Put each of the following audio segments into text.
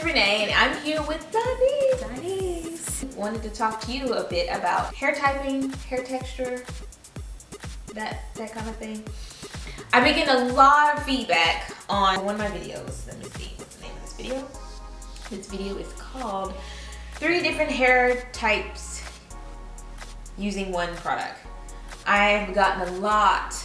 is Renee, and I'm here with Denise. Wanted to talk to you a bit about hair typing, hair texture, that kind of thing. I've been getting a lot of feedback on one of my videos. Let me see, what's the name of this video? This video is called 3 different hair types using one product. I've gotten a lot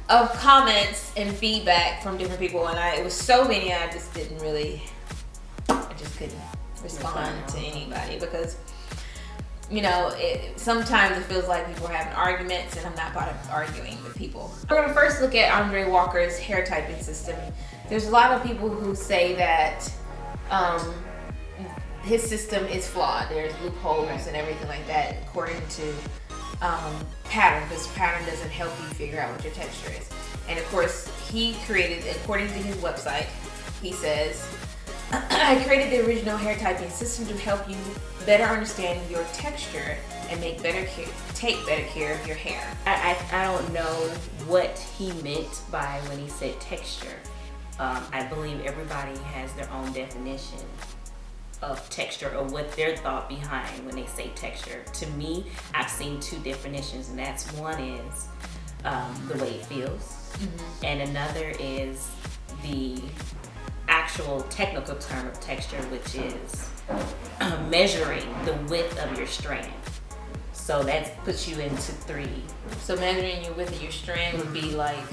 of comments and feedback from different people, and it was so many I just couldn't respond to anybody because, you know, sometimes it feels like people are having arguments and I'm not about to arguing with people. We're gonna first look at Andre Walker's hair typing system. There's a lot of people who say that his system is flawed. There's loopholes and everything like that according to pattern, because pattern doesn't help you figure out what your texture is. And of course, he created, according to his website, he says, I created the original hair typing system to help you better understand your texture and take better care of your hair. I don't know what he meant by when he said texture. I believe everybody has their own definition of texture or what their thought behind when they say texture. To me, I've seen 2 definitions, and that's one is the way it feels, and another is the actual technical term of texture, which is measuring the width of your strand. So that puts you into 3. So measuring your width of your strand would be like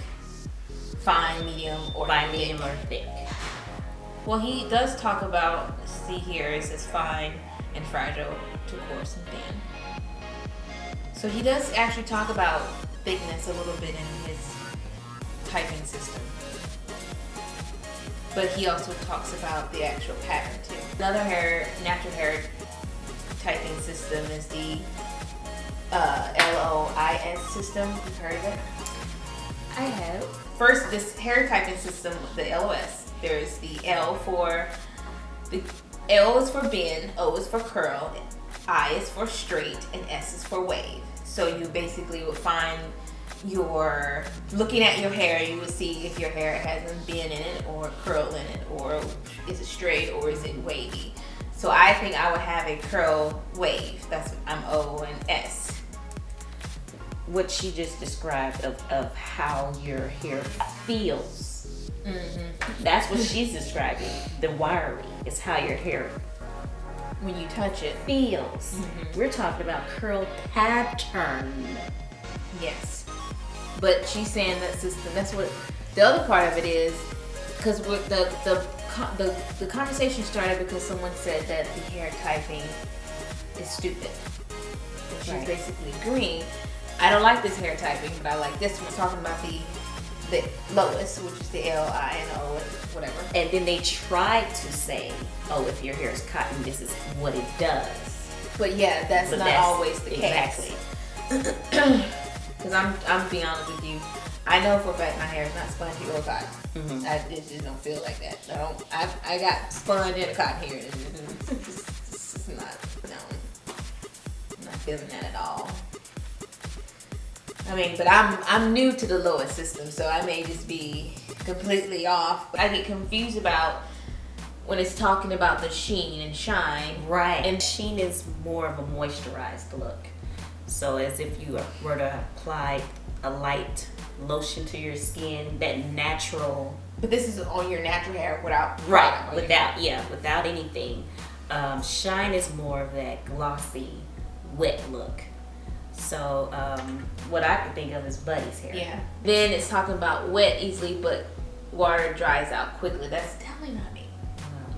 fine, medium, or thick. Well, he does talk about, see here, it says fine and fragile to coarse and thin. So he does actually talk about thickness a little bit in his typing system. But he also talks about the actual pattern too. Another natural hair typing system is the LOIS system. You've heard of it? I have. First, this hair typing system, the LOS. There's the L is for bend, O is for curl, I is for straight, and S is for wave. So you basically would find looking at your hair, you would see if your hair has a bend in it or curl in it, or is it straight or is it wavy. So I think I would have a curl wave. I'm O and S. What she just described of how your hair feels. That's what she's describing. The wiry is how your hair, when you touch it, feels. We're talking about curl pattern. Yes, but she's saying that system. That's what the other part of it is, because the conversation started because someone said that the hair typing is stupid. And she's basically agreeing. I don't like this hair typing, but I like this one. We're talking about the LOIS, which is the LINO, whatever. And then they tried to say, oh, if your hair is cotton, this is what it does. But yeah, that's not always the case. Because I'm being honest with you, I know for a fact my hair is not spongy or cotton. It just don't feel like that. I got sponge and cotton hair. It's not, no, I'm not feeling that at all. I mean, but I'm new to the LOIS system, so I may just be completely off. I get confused about when it's talking about the sheen and shine. Right. And sheen is more of a moisturized look. So as if you were to apply a light lotion to your skin, that natural. But this is on your natural hair without. Right. Without anything. Shine is more of that glossy, wet look. So what I can think of is Buddy's hair. Yeah. Then it's talking about wet easily, but water dries out quickly. That's definitely not me.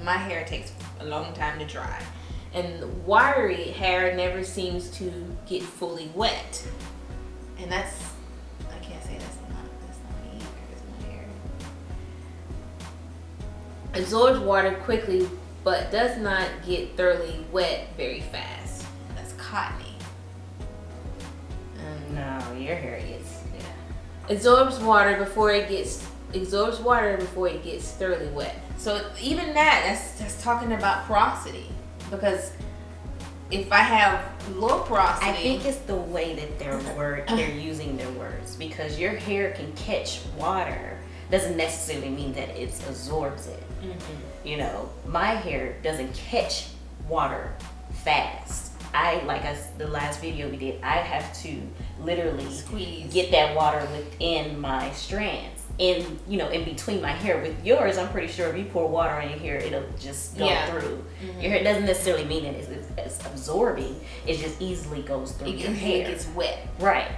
My hair takes a long time to dry. And wiry hair never seems to get fully wet. And I can't say that's not me either. That's my hair. Absorbs water quickly, but does not get thoroughly wet very fast. That's cottony. No, your hair is. Yeah. Absorbs water before it gets thoroughly wet. So even that's talking about porosity, because if I have low porosity, I think it's the way that they're using their words, because your hair can catch water doesn't necessarily mean that it absorbs it. Mm-hmm. You know, my hair doesn't catch water fast. The last video we did, I have to literally Squeeze. get that water within my strands, in between my hair. With yours, I'm pretty sure if you pour water on your hair, it'll just go through. Mm-hmm. Your hair doesn't necessarily mean that it's absorbing. It just easily goes through your hair. It gets wet. Right.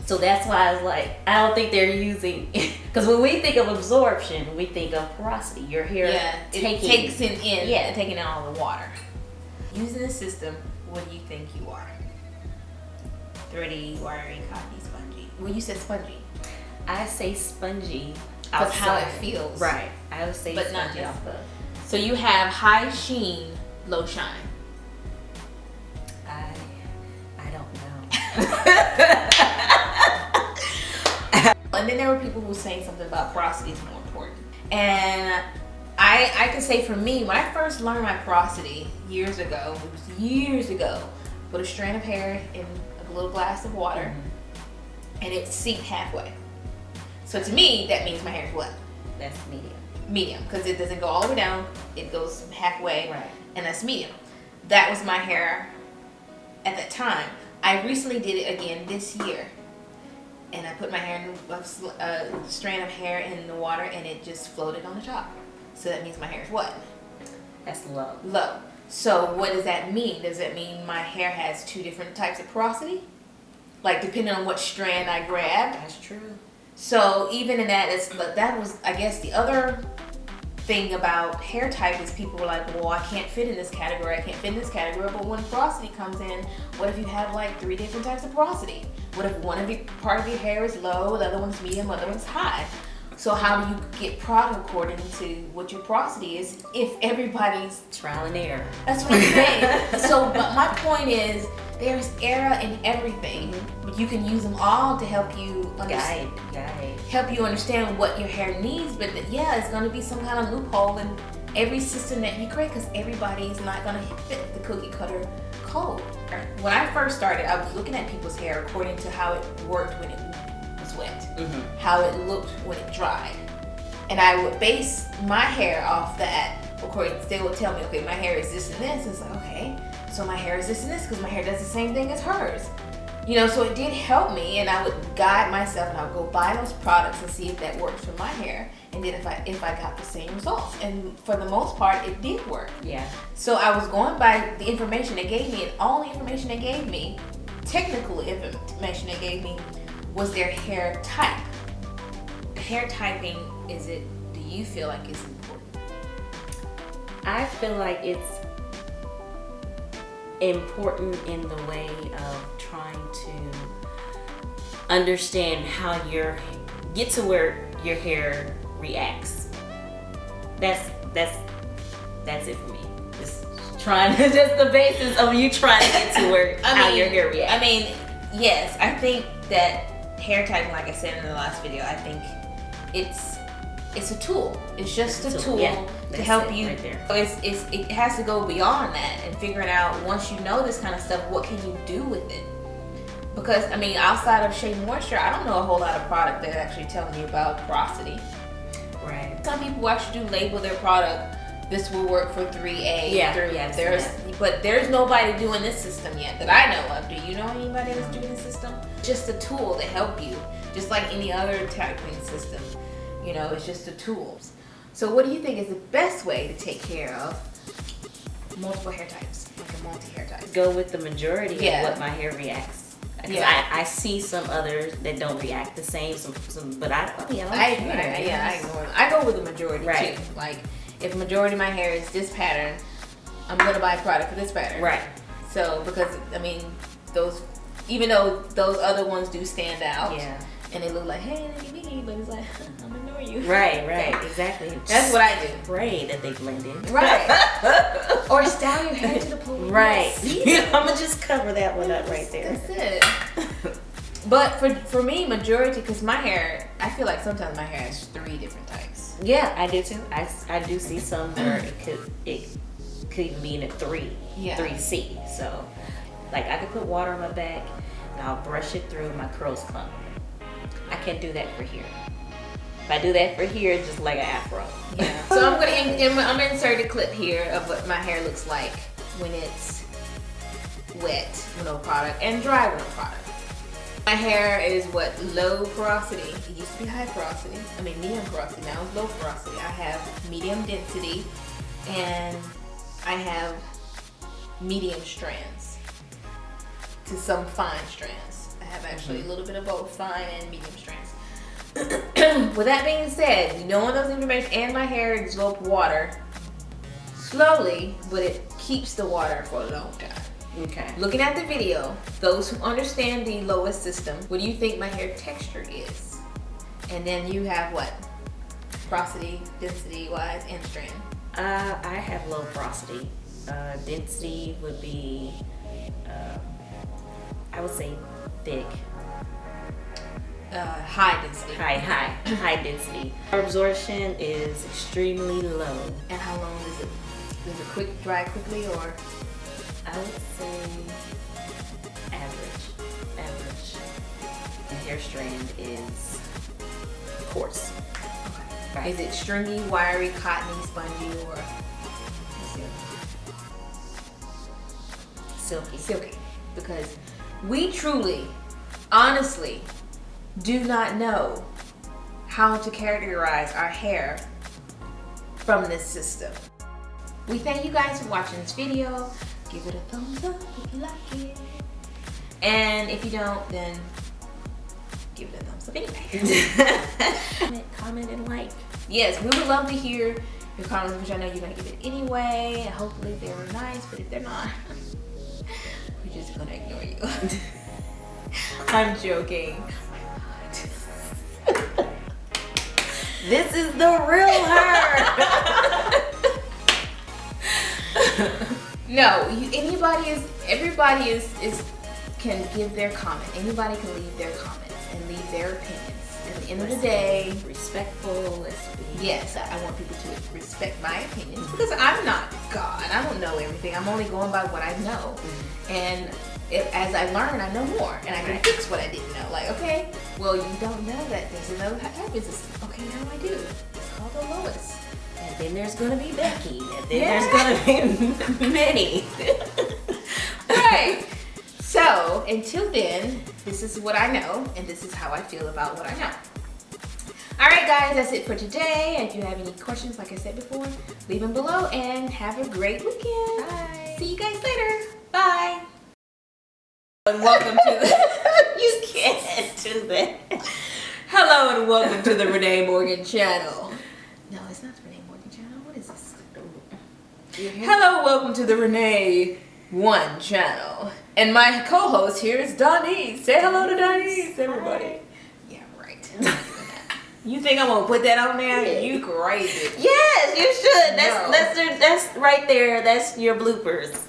So that's why I was like, I don't think they're using, because when we think of absorption, we think of porosity. Your hair it takes it in and taking in all the water. Using the system, what do you think you are? Thready, wiry, cocky, spongy. Well, you said spongy. I say spongy. Because how it feels. Right. I would say but spongy not off of. So you have high sheen, low shine. I don't know. And then there were people who were saying something about porosity is more important. And I can say for me, when I first learned my porosity years ago, put a strand of hair in a little glass of water, and it seeped halfway. So to me, that means my hair is what? That's medium. Medium, because it doesn't go all the way down, it goes halfway, Right. and that's medium. That was my hair at that time. I recently did it again this year. And I put my hair in a strand of hair in the water, and it just floated on the top. So that means my hair is what? That's low. Low. So what does that mean? Does that mean my hair has two different types of porosity? Like depending on what strand I grabbed? That's true. So even in that was, I guess, the other thing about hair type is people were like, well, I can't fit in this category, I can't fit in this category. But when porosity comes in, what if you have like 3 different types of porosity? What if part of your hair is low, the other one's medium, the other one's high? So how do you get product according to what your porosity is if everybody's trial and error? That's what I'm saying. But my point is, there's error in everything, but you can use them all to help you guide. Help you understand what your hair needs. But it's going to be some kind of loophole in every system that you create, because everybody is not going to fit the cookie cutter code. When I first started, I was looking at people's hair according to how it worked when it was wet, how it looked when it dried, and I would base my hair off that. They would tell me, okay, my hair is this and this. It's like, okay, so my hair is this and this because my hair does the same thing as hers. So it did help me, and I would guide myself, and I would go buy those products and see if that works for my hair, and then if I got the same results. And for the most part, it did work. Yeah. So I was going by the information they gave me, and all the information they gave me, technical information they gave me, was their hair type. Hair typing, do you feel like it's important? I feel like it's important in the way of trying to understand how get to where your hair reacts. That's it for me. Just the basis of you trying to get to where how your hair reacts. I mean, yes, I think that hair typing, like I said in the last video, I think it's a tool. It's just a tool to help you. Right there. It has to go beyond that and figuring out, once you know this kind of stuff, what can you do with it? Because outside of Shea Moisture, I don't know a whole lot of product that actually tell me about porosity. Right. Some people actually do label their product. This will work for 3A. But there's nobody doing this system yet that I know of. Do you know anybody that's doing this system? Just a tool to help you, just like any other typing system. It's just a tool. So what do you think is the best way to take care of multiple hair types, like a multi-hair type? Go with the majority of what my hair reacts. Yeah. I see some others that don't react the same. But I ignore them. I go with the majority too. Like, if majority of my hair is this pattern, I'm gonna buy a product for this pattern. Right. So because even though those other ones do stand out, and they look like, hey, look at me, but it's like, I'm ignoring you. Right, exactly. That's what I do. Pray that they blend in. Right. Or style your hair to the point. Right. I'm gonna just cover that one up right there. That's it. But for me, majority, because my hair, I feel like sometimes my hair has 3 different types. Yeah, I do too. I do see some where could even be in a 3, Yeah. 3C. So, like I could put water on my back and I'll brush it through, my curls clump. I can't do that for here. If I do that for here, it's just like an afro. Yeah. So I'm gonna insert a clip here of what my hair looks like when it's wet with no product and dry with no product. My hair is what? Low porosity. It used to be high porosity. I mean medium porosity. Now it's low porosity. I have medium density and I have medium strands to some fine strands. I have actually a little bit of both fine and medium strands. With that being said, knowing those information, and my hair absorbs water slowly, but it keeps the water for a long time. Okay. Looking at the video, those who understand the LOIS system, what do you think my hair texture is? And then you have what? Porosity, density wise, and strand. I have low porosity. Density would be, I would say thick. High density. High density. Absorption is extremely low. And how long is it? Does it dry quickly or? I would say average. The hair strand is coarse. Okay. Right. Is it stringy, wiry, cottony, spongy, or Silky. silky? Because we truly, honestly, do not know how to characterize our hair from this system. We thank you guys for watching this video. Give it a thumbs up if you like it. And if you don't, then give it a thumbs up anyway. Comment and like. Yes, we would love to hear your comments, which I know you're gonna give it anyway. Hopefully they were nice, but if they're not, we're just gonna ignore you. I'm joking. This is the real her. No, everybody can give their comment. Anybody can leave their comments and leave their opinions. At the end of the day, respectful. Let's be. Yes, I want people to respect my opinions because I'm not God. I don't know everything. I'm only going by what I know. And as I learn, I know more, and I can fix what I didn't know. Like, okay, well, you don't know that there's another type of system. Okay, now I do. It's called a LOIS. And then there's gonna be Becky, and then there's gonna be Minnie. Right. So until then, this is what I know, and this is how I feel about what I know. All right, guys, that's it for today. If you have any questions, like I said before, leave them below, and have a great weekend. Bye. See you guys later. Bye. And welcome to the. You can't do that. Hello and welcome to the Renee Morgan channel. No, it's not the Renee Morgan channel. What is this? Hello, welcome to the Renee One channel. And my co-host here is Donnie. Say hello to Donnie, everybody. Hi. Yeah, right. You think I'm gonna put that on there? You crazy. Yes, you should. That's right there. That's your bloopers.